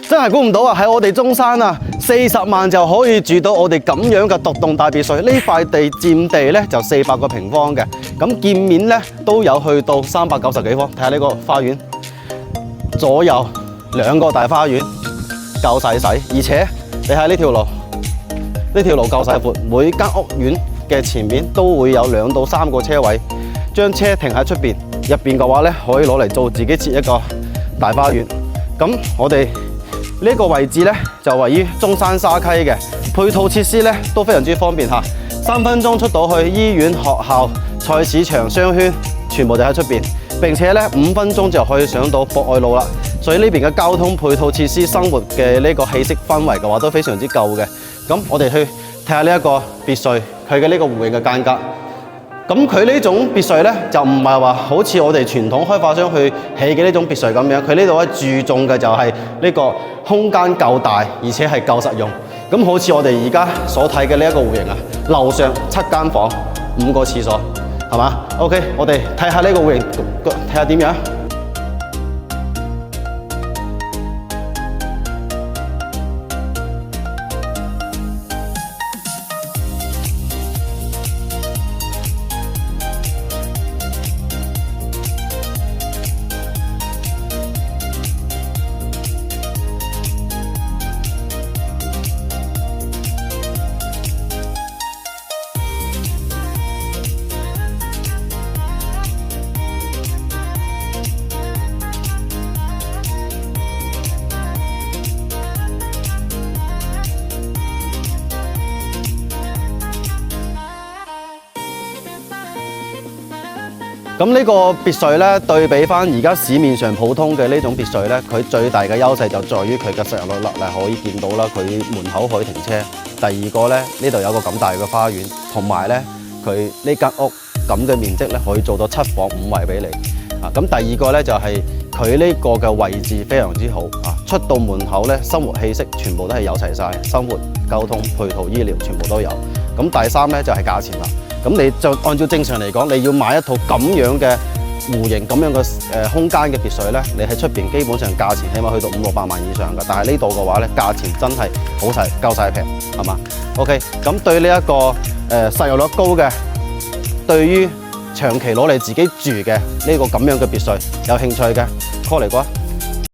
真係估唔到啊！喺我哋中山啊，40萬就可以住到我哋咁樣嘅獨棟大別墅。呢塊地佔地咧就400個平方嘅，咁建面咧都有去到390幾方。睇下呢個花園，左右2個大花園，夠晒使。而且你睇呢條路，呢條路夠晒闊，每間屋苑嘅前面都會有2到3個車位，將車停喺出邊。入邊嘅話咧，可以攞嚟做自己設一個大花園。咁我哋呢個位置咧就位於中山沙溪嘅，配套設施咧都非常之方便嚇，3分鐘出到去醫院、學校、菜市場、商圈，全部就喺出邊。並且咧5分鐘就可以上到博愛路啦。所以呢邊嘅交通配套設施、生活嘅呢個氣息氛圍嘅話都非常之夠嘅。咁我哋去睇下呢一個別墅佢嘅呢個戶型嘅間隔。咁佢呢種別墅咧就唔係話好似我哋傳統開發商去起嘅呢種別墅咁樣，佢呢度咧注重嘅就係呢個空間夠大，而且係夠實用。咁好似我哋而家所睇嘅呢一個戶型啊，樓上7間房，5個廁所，係嘛 ？OK， 我哋睇下呢個戶型，睇下點樣。咁呢個別墅咧，對比翻而家市面上普通嘅呢種別墅咧，佢最大嘅優勢就在於佢嘅實用率啦，可以見到啦，佢門口可以停車。第二個咧，呢度有個咁大嘅花園，同埋咧佢呢間屋咁嘅面積咧，可以做到7房5衛俾你。啊，咁第二個咧就係佢呢個嘅位置非常之好啊，出到門口咧，生活氣息全部都係有齊晒，生活、交通、配套、醫療全部都有。咁第三咧就係價錢啦。咁你就按照正常嚟講，你要買一套咁樣嘅戶型、咁樣嘅空間嘅別墅咧，你喺出邊基本上價錢起碼去到500-600萬以上㗎。但係呢度嘅話咧，價錢真係好晒，夠晒平，係嘛 ？OK， 咁對呢一個實用率高嘅，對於長期攞嚟自己住嘅呢個咁樣嘅別墅有興趣嘅 call 嚟過。